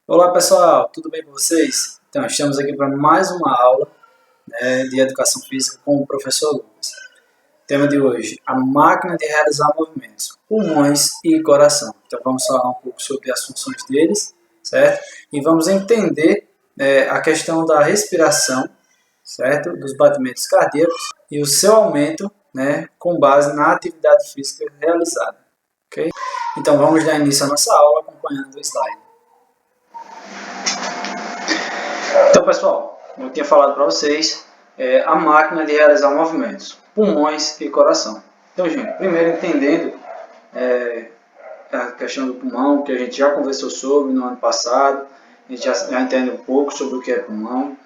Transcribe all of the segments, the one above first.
Olá pessoal, tudo bem com vocês? Então, estamos aqui para mais uma aula de Educação Física com o professor Lucas. Tema de hoje, a máquina de realizar movimentos, pulmões e coração. Então vamos falar um pouco sobre as funções deles, certo? E vamos entender a questão da respiração, certo? Dos batimentos cardíacos e o seu aumento, com base na atividade física realizada, ok? Então vamos dar início à nossa aula acompanhando o slide. Então, pessoal, como eu tinha falado para vocês, a máquina de realizar movimentos, pulmões e coração. Então, gente, primeiro entendendo a questão do pulmão, que a gente já conversou sobre no ano passado, a gente já entende um pouco sobre o que é pulmão,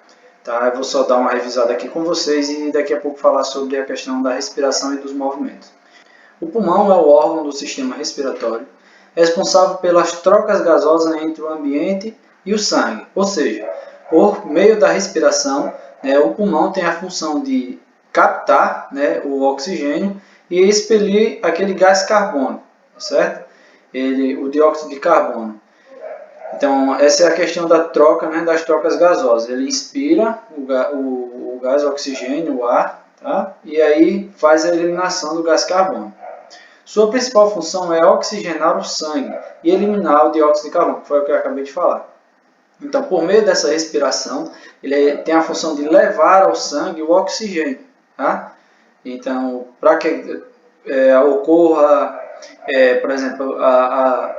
tá? Eu vou só dar uma revisada aqui com vocês e daqui a pouco falar sobre a questão da respiração e dos movimentos. O pulmão é o órgão do sistema respiratório responsável pelas trocas gasosas entre o ambiente e o sangue, ou seja, por meio da respiração, o pulmão tem a função de captar o oxigênio e expelir aquele gás carbônico, certo? O dióxido de carbono. Então, essa é a questão da troca, das trocas gasosas. Ele inspira o gás oxigênio, o ar, tá? E aí faz a eliminação do gás carbônico. Sua principal função é oxigenar o sangue e eliminar o dióxido de carbono, que foi o que eu acabei de falar. Então, por meio dessa respiração, ele tem a função de levar ao sangue o oxigênio. Tá? Então, para que ocorra, por exemplo, a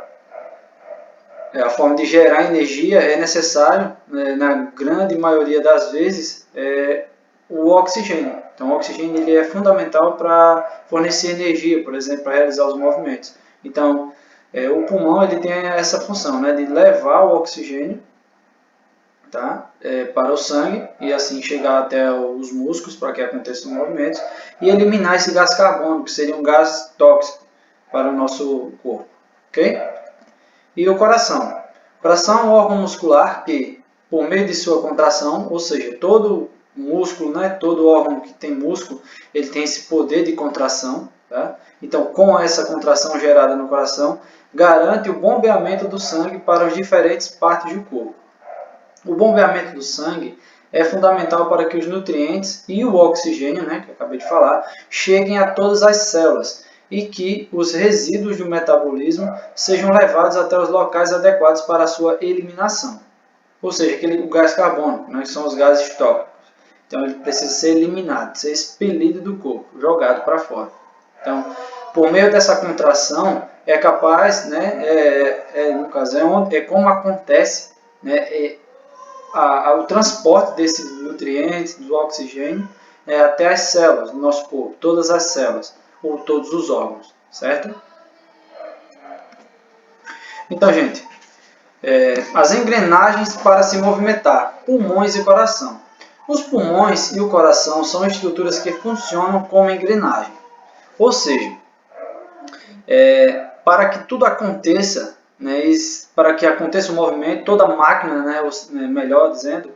forma de gerar energia, é necessário, na grande maioria das vezes, o oxigênio. Então, o oxigênio ele é fundamental para fornecer energia, por exemplo, para realizar os movimentos. Então, o pulmão ele tem essa função, de levar o oxigênio, tá? Para o sangue e assim chegar até os músculos para que aconteça o movimento e eliminar esse gás carbônico, que seria um gás tóxico para o nosso corpo. Ok? E o coração. O coração é um órgão muscular que, por meio de sua contração, ou seja, todo músculo, todo órgão que tem músculo, ele tem esse poder de contração. Tá? Então, com essa contração gerada no coração, garante o bombeamento do sangue para as diferentes partes do corpo. O bombeamento do sangue é fundamental para que os nutrientes e o oxigênio, que eu acabei de falar, cheguem a todas as células e que os resíduos do metabolismo sejam levados até os locais adequados para a sua eliminação. Ou seja, o gás carbônico, que são os gases tóxicos. Então, ele precisa ser eliminado, ser expelido do corpo, jogado para fora. Então, por meio dessa contração, é capaz, no caso, é como acontece, o transporte desses nutrientes, do oxigênio, até as células do nosso corpo, todas as células, ou todos os órgãos, certo? Então, gente, as engrenagens para se movimentar, pulmões e coração. Os pulmões e o coração são estruturas que funcionam como engrenagem, ou seja, para que tudo aconteça, para que aconteça o movimento, toda máquina, melhor dizendo,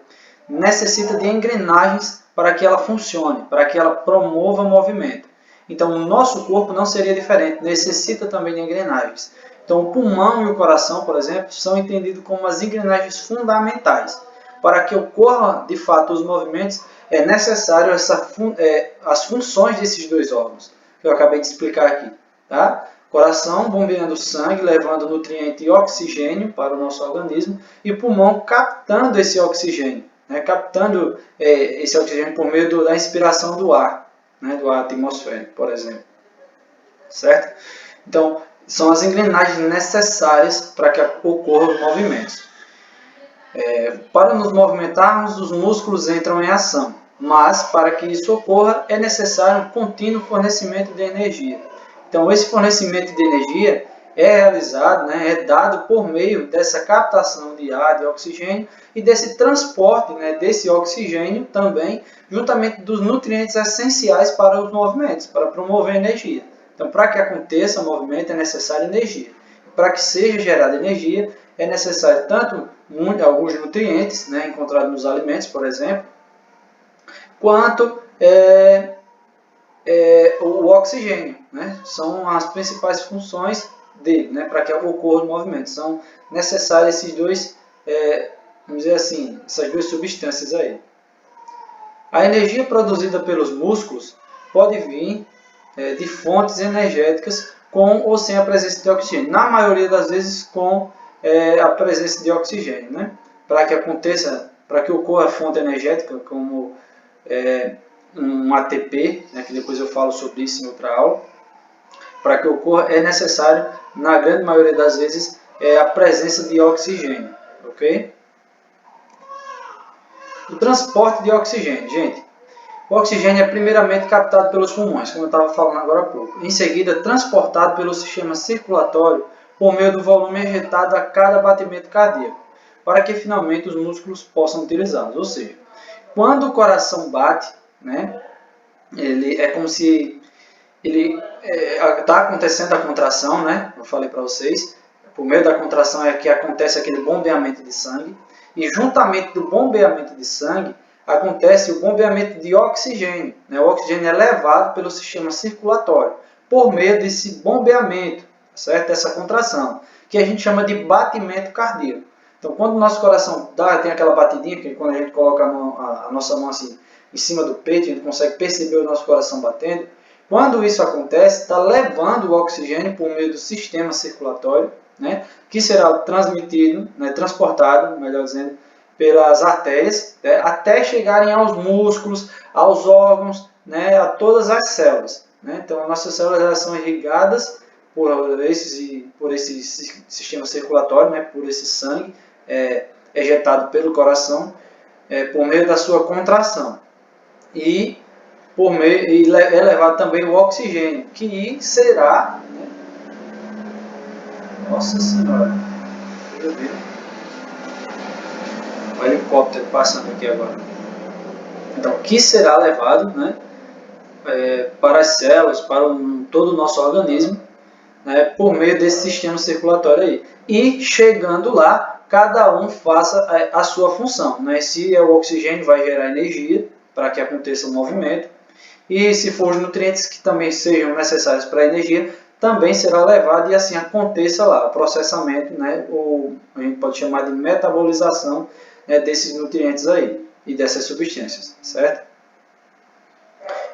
necessita de engrenagens para que ela funcione, para que ela promova o movimento. Então, o nosso corpo não seria diferente, necessita também de engrenagens. Então, o pulmão e o coração, por exemplo, são entendidos como as engrenagens fundamentais. Para que ocorra, de fato, os movimentos, é necessário as funções desses dois órgãos, que eu acabei de explicar aqui. Tá? Coração bombeando sangue, levando nutriente e oxigênio para o nosso organismo, e o pulmão captando esse oxigênio, captando esse oxigênio por meio da inspiração do ar, do ar atmosférico, por exemplo. Certo? Então, são as engrenagens necessárias para que ocorram os movimentos. Para nos movimentarmos, os músculos entram em ação, mas para que isso ocorra é necessário um contínuo fornecimento de energia. Então, esse fornecimento de energia é realizado, é dado por meio dessa captação de ar, de oxigênio, e desse transporte desse oxigênio também, juntamente dos nutrientes essenciais para os movimentos, para promover energia. Então, para que aconteça o movimento é necessária energia. Para que seja gerada energia, é necessário tanto alguns nutrientes, encontrados nos alimentos, por exemplo, quanto o oxigênio. São as principais funções dele, para que ocorra o movimento. São necessários esses dois vamos dizer assim, essas duas substâncias aí. A energia produzida pelos músculos pode vir de fontes energéticas com ou sem a presença de oxigênio. Na maioria das vezes com a presença de oxigênio, né? Para que aconteça, para que ocorra a fonte energética, como um ATP, né, que depois eu falo sobre isso em outra aula, para que ocorra é necessário, na grande maioria das vezes, a presença de oxigênio, ok? O transporte de oxigênio, gente. O oxigênio é primeiramente captado pelos pulmões, como eu estava falando agora há pouco. Em seguida, transportado pelo sistema circulatório por meio do volume injetado a cada batimento cardíaco, para que finalmente os músculos possam utilizá-los. Ou seja, quando o coração bate, né, ele é como se ele está acontecendo a contração, né? Eu falei para vocês, por meio da contração é que acontece aquele bombeamento de sangue, e juntamente do bombeamento de sangue acontece o bombeamento de oxigênio, né? O oxigênio é levado pelo sistema circulatório por meio desse bombeamento, certo? Essa contração, que a gente chama de batimento cardíaco. Então, quando o nosso coração tem aquela batidinha, que quando a gente coloca a nossa mão assim em cima do peito, a gente consegue perceber o nosso coração batendo. Quando isso acontece, está levando o oxigênio por meio do sistema circulatório, né, que será transmitido, né, transportado, melhor dizendo, pelas artérias, né, até chegarem aos músculos, aos órgãos, né, a todas as células. Né? Então, as nossas células elas são irrigadas por esse sistema circulatório, né, por esse sangue ejetado pelo coração, por meio da sua contração. E é levado também o oxigênio, que será... Né? Nossa Senhora! Deixa eu ver. O helicóptero passando aqui agora. Então, que será levado, né, para as células, para todo o nosso organismo, né, por meio desse sistema circulatório aí. E chegando lá, cada um faça a sua função. Né? Se é o oxigênio, vai gerar energia para que aconteça o movimento. E se for os nutrientes que também sejam necessários para a energia, também será levado e assim aconteça lá o processamento, né, ou a gente pode chamar de metabolização, né, desses nutrientes aí e dessas substâncias, certo?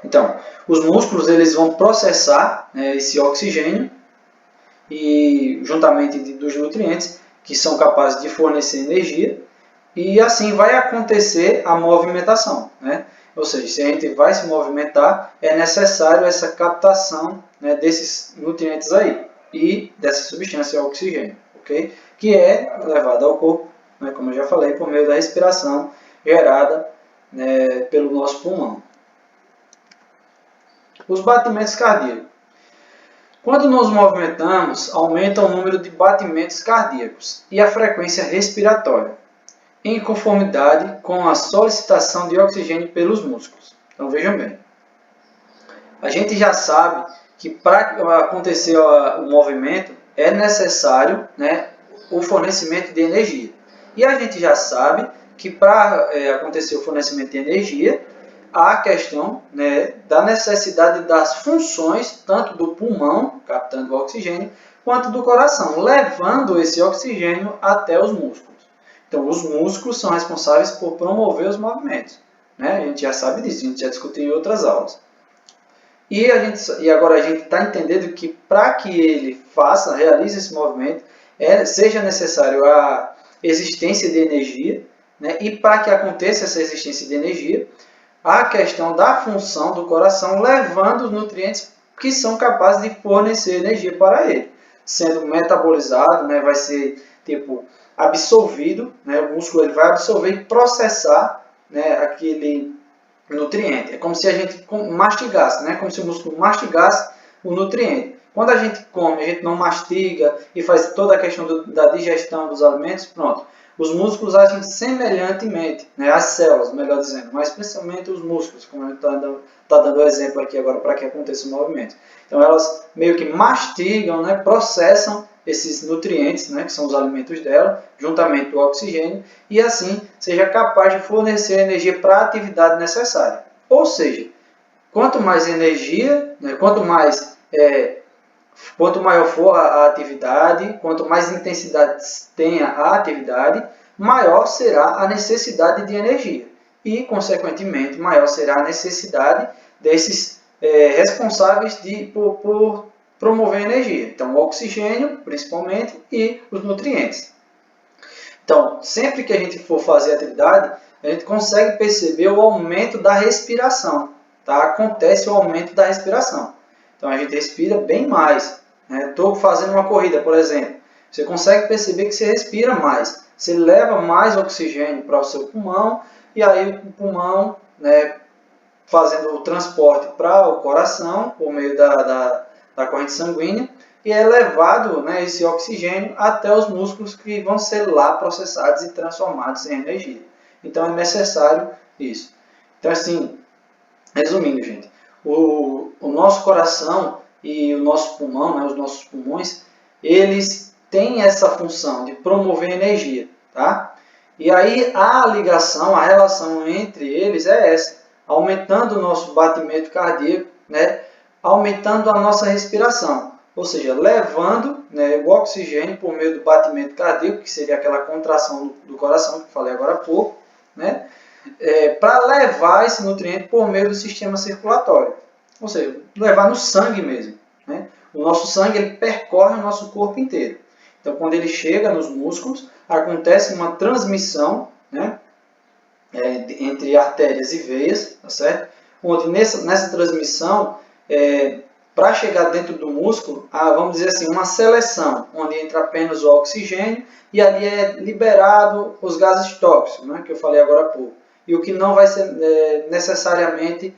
Então, os músculos eles vão processar, né, esse oxigênio e juntamente dos nutrientes que são capazes de fornecer energia, e assim vai acontecer a movimentação, né? Ou seja, se a gente vai se movimentar, é necessário essa captação, né, desses nutrientes aí e dessa substância oxigênio, ok? Que é levada ao corpo, né, como eu já falei, por meio da respiração gerada, né, pelo nosso pulmão. Os batimentos cardíacos. Quando nos movimentamos, aumenta o número de batimentos cardíacos e a frequência respiratória, em conformidade com a solicitação de oxigênio pelos músculos. Então vejam bem, a gente já sabe que para acontecer o movimento é necessário, né, o fornecimento de energia. E a gente já sabe que para acontecer o fornecimento de energia, há a questão, né, da necessidade das funções, tanto do pulmão, captando o oxigênio, quanto do coração, levando esse oxigênio até os músculos. Então, os músculos são responsáveis por promover os movimentos. Né? A gente já sabe disso, a gente já discutiu em outras aulas. E agora a gente está entendendo que para que ele realize esse movimento, seja necessário a existência de energia, né? E para que aconteça essa existência de energia, a questão da função do coração levando os nutrientes que são capazes de fornecer energia para ele, sendo metabolizado, né? Vai ser tipo absorvido, né? O músculo ele vai absorver e processar, né, aquele nutriente. É como se a gente mastigasse, né? Como se o músculo mastigasse o nutriente. Quando a gente come, a gente não mastiga e faz toda a questão da digestão dos alimentos, pronto. Os músculos agem semelhantemente, né? As células, melhor dizendo, mas principalmente os músculos, como a gente está dando o exemplo aqui agora para que aconteça o movimento. Então elas meio que mastigam, né? Processam esses nutrientes, né? Que são os alimentos dela, juntamente com o oxigênio, e assim seja capaz de fornecer a energia para a atividade necessária. Ou seja, quanto mais energia, né? Quanto maior for a atividade, quanto mais intensidade tenha a atividade, maior será a necessidade de energia e, consequentemente, maior será a necessidade desses responsáveis por promover energia. Então, o oxigênio, principalmente, e os nutrientes. Então, sempre que a gente for fazer atividade, a gente consegue perceber o aumento da respiração. Tá? Acontece o aumento da respiração. Então, a gente respira bem mais. Estou fazendo uma corrida, por exemplo. Você consegue perceber que você respira mais. Você leva mais oxigênio para o seu pulmão. E aí o pulmão, fazendo o transporte para o coração, por meio da corrente sanguínea. E é levado esse oxigênio até os músculos que vão ser lá processados e transformados em energia. Então é necessário isso. Então assim, resumindo, gente, o nosso coração e o nosso pulmão, os nossos pulmões, eles têm essa função de promover energia, tá? E aí a ligação, a relação entre eles é essa, aumentando o nosso batimento cardíaco, aumentando a nossa respiração. Ou seja, levando o oxigênio por meio do batimento cardíaco, que seria aquela contração do coração, que eu falei agora há pouco, para levar esse nutriente por meio do sistema circulatório. Ou seja, levar no sangue mesmo. O nosso sangue ele percorre o nosso corpo inteiro. Então, quando ele chega nos músculos, acontece uma transmissão entre artérias e veias, tá certo? Onde nessa transmissão, para chegar dentro do músculo, vamos dizer assim, uma seleção, onde entra apenas o oxigênio e ali é liberado os gases tóxicos, que eu falei agora há pouco. E o que não vai ser necessariamente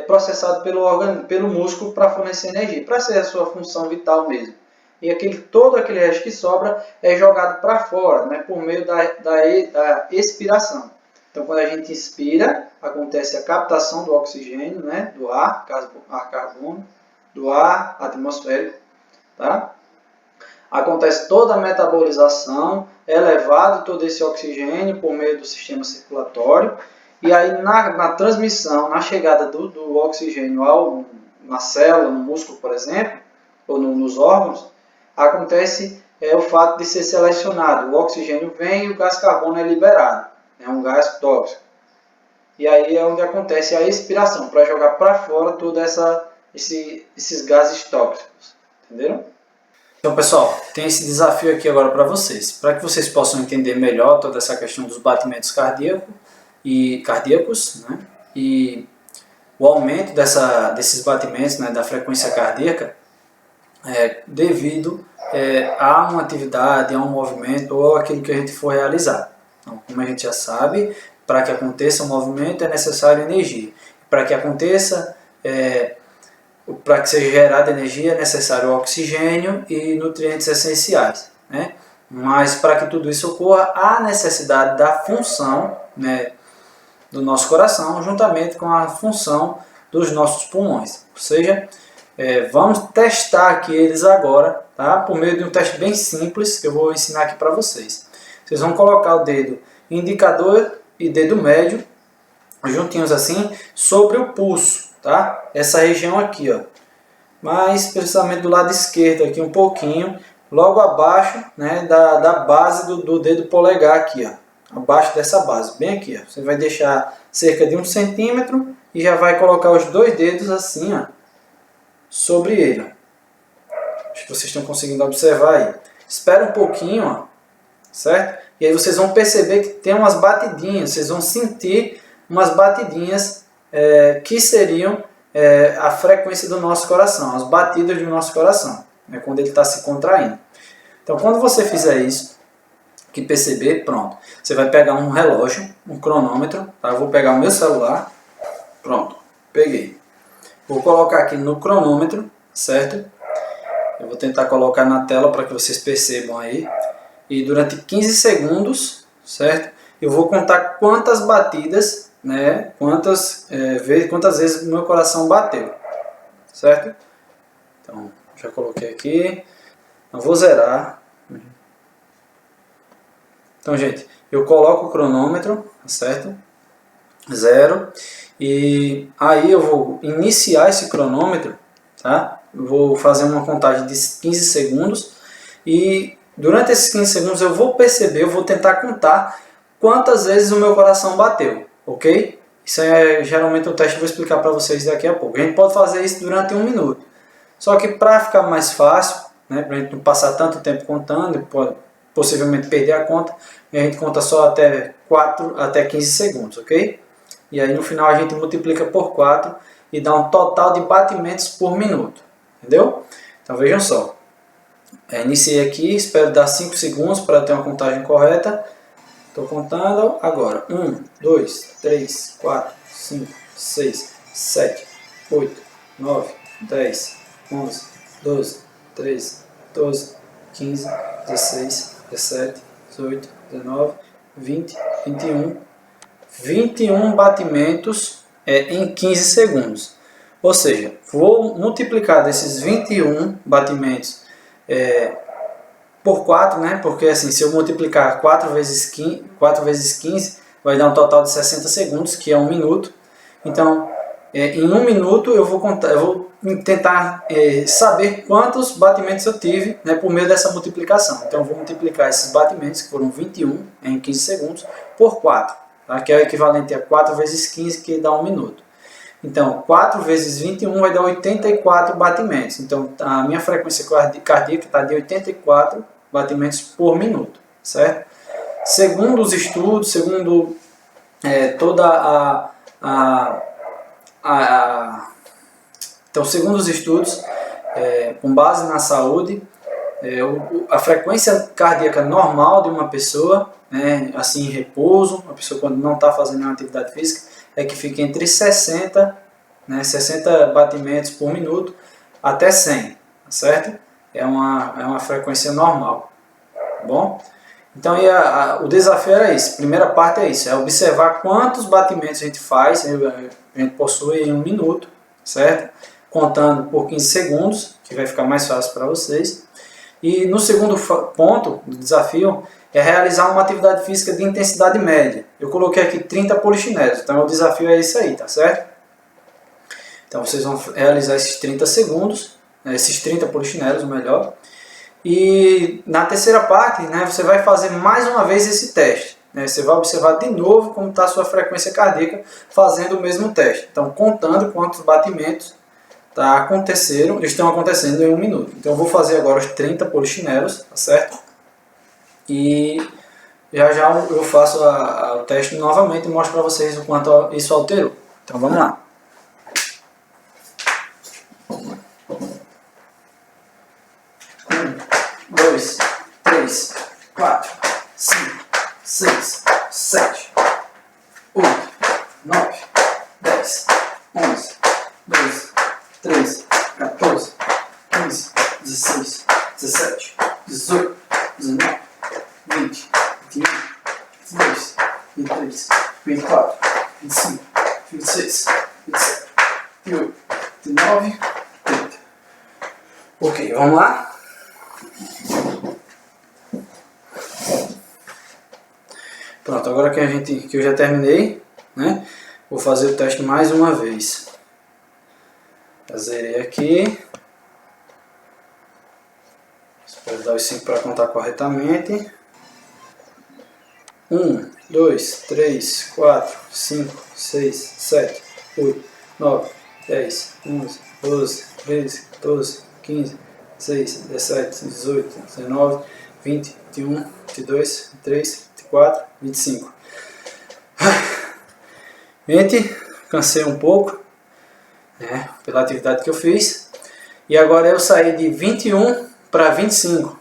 processado pelo músculo para fornecer energia, para ser a sua função vital mesmo. E todo aquele resto que sobra é jogado para fora, por meio da expiração. Então, quando a gente inspira, acontece a captação do oxigênio, do ar carbono, do ar atmosférico, tá? Acontece toda a metabolização, é levado todo esse oxigênio por meio do sistema circulatório, e aí na transmissão, na chegada do oxigênio na célula, no músculo, por exemplo, ou nos órgãos, acontece o fato de ser selecionado. O oxigênio vem e o gás carbono é liberado, é um gás tóxico. E aí é onde acontece a expiração, para jogar para fora todos esses gases tóxicos. Entenderam? Então, pessoal, tem esse desafio aqui agora para vocês. Para que vocês possam entender melhor toda essa questão dos batimentos cardíacos, e o aumento desses batimentos, da frequência cardíaca, devido a uma atividade, a um movimento ou aquilo que a gente for realizar. Então, como a gente já sabe, para que aconteça um movimento é necessário energia. Para que aconteça, para que seja gerada energia é necessário oxigênio e nutrientes essenciais. Mas para que tudo isso ocorra, há necessidade da função do nosso coração, juntamente com a função dos nossos pulmões. Ou seja, vamos testar aqui eles agora, tá? Por meio de um teste bem simples que eu vou ensinar aqui para vocês. Vocês vão colocar o dedo indicador e dedo médio juntinhos assim sobre o pulso, tá? Essa região aqui, ó. Mais precisamente do lado esquerdo aqui um pouquinho, logo abaixo, da base do dedo polegar aqui, ó. Abaixo dessa base, bem aqui, ó. Você vai deixar cerca de 1 centímetro e já vai colocar os dois dedos assim, ó, sobre ele. Acho que vocês estão conseguindo observar aí. Espera um pouquinho, ó, certo? E aí vocês vão perceber que tem umas batidinhas, vocês vão sentir umas batidinhas que seriam a frequência do nosso coração, as batidas do nosso coração, quando ele está se contraindo. Então, quando você fizer isso, que perceber, pronto. Você vai pegar um relógio, um cronômetro, tá? Eu vou pegar o meu celular, pronto, peguei. Vou colocar aqui no cronômetro, certo? Eu vou tentar colocar na tela para que vocês percebam aí. E durante 15 segundos, certo? Eu vou contar quantas batidas, quantas vezes o meu coração bateu, certo? Então, já coloquei aqui. Eu vou zerar. Então, gente, eu coloco o cronômetro, certo? 0. E aí eu vou iniciar esse cronômetro, tá? Eu vou fazer uma contagem de 15 segundos e durante esses 15 segundos eu vou perceber, eu vou tentar contar quantas vezes o meu coração bateu, ok? Isso é geralmente um teste que eu vou explicar para vocês daqui a pouco. A gente pode fazer isso durante 1 minuto. Só que para ficar mais fácil, né, para a gente não passar tanto tempo contando, pode possivelmente perder a conta, a gente conta só até 15 segundos, ok? E aí no final a gente multiplica por 4 e dá um total de batimentos por minuto, entendeu? Então vejam só, iniciei aqui, espero dar 5 segundos para ter uma contagem correta. Estou contando agora. 1, 2, 3, 4, 5, 6, 7, 8, 9, 10, 11, 12, 13, 14, 15, 16, 17, 18, 19, 20, 21. 21 batimentos em 15 segundos. Ou seja, vou multiplicar desses 21 batimentos por 4, né? Porque assim, se eu multiplicar 4 vezes 15, vai dar um total de 60 segundos, que é 1 minuto. Então, em 1 minuto eu vou tentar saber quantos batimentos eu tive, né, por meio dessa multiplicação. Então, eu vou multiplicar esses batimentos, que foram 21 em 15 segundos, por 4, tá? Que é o equivalente a 4 vezes 15, que dá 1 minuto. Então, 4 vezes 21 vai dar 84 batimentos. Então, a minha frequência cardíaca está de 84 batimentos por minuto, certo? Segundo os estudos, segundo então, segundo os estudos, com base na saúde, a frequência cardíaca normal de uma pessoa, né, assim em repouso, uma pessoa quando não está fazendo nenhuma atividade física, é que fica entre 60 batimentos por minuto até 100, certo? É uma frequência normal, tá bom? Então, o desafio era isso. A primeira parte é isso, é observar quantos batimentos a gente faz, a gente possui em 1 minuto, certo? Contando por 15 segundos, que vai ficar mais fácil para vocês. E no segundo ponto do desafio é realizar uma atividade física de intensidade média. Eu coloquei aqui 30 polichinelos, então o desafio é esse aí, tá certo? Então vocês vão realizar esses 30 segundos, esses 30 polichinelos, melhor. E na terceira parte, né, você vai fazer mais uma vez esse teste. Né? Você vai observar de novo como está a sua frequência cardíaca fazendo o mesmo teste. Então, contando quantos batimentos estão acontecendo em 1 minuto. Então, eu vou fazer agora os 30 polichinelos, tá certo? E já eu faço o teste novamente e mostro para vocês o quanto isso alterou. Então, vamos lá. 2, 3, 4, 5, 6, 7, 8, 9, 10, 11, 12, 13, 14, 15, 16, 17, 18, 19, 20, 21, 22, 23, 24, 25, 26, 27, 28, 29, 30. Ok, vamos lá? Pronto, agora que eu já terminei, né? Vou fazer o teste mais uma vez. Zerei aqui. Espero dar os 5 para contar corretamente. 1, 2, 3, 4, 5, 6, 7, 8, 9, 10, 11, 12, 13, 14, 15, 16, 17, 18, 19, 20, 21, 22, 23, 24, 25. Gente, cansei um pouco, né, pela atividade que eu fiz. E agora eu saí de 21 para 25.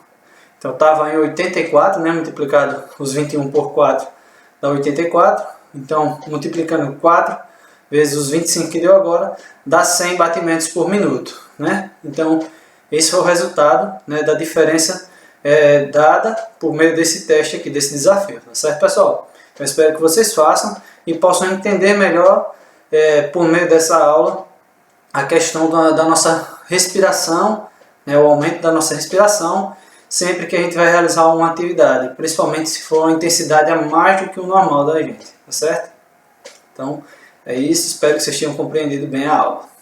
Então estava em 84, né, multiplicado os 21 por 4 dá 84. Então multiplicando 4 vezes os 25 que deu agora, dá 100 batimentos por minuto, né? Então esse foi o resultado, né, da diferença dada por meio desse teste aqui, desse desafio, tá certo, pessoal? Eu espero que vocês façam e possam entender melhor, por meio dessa aula, a questão da nossa respiração, né, o aumento da nossa respiração, sempre que a gente vai realizar uma atividade, principalmente se for uma intensidade a mais do que o normal da gente, tá certo? Então, é isso, espero que vocês tenham compreendido bem a aula.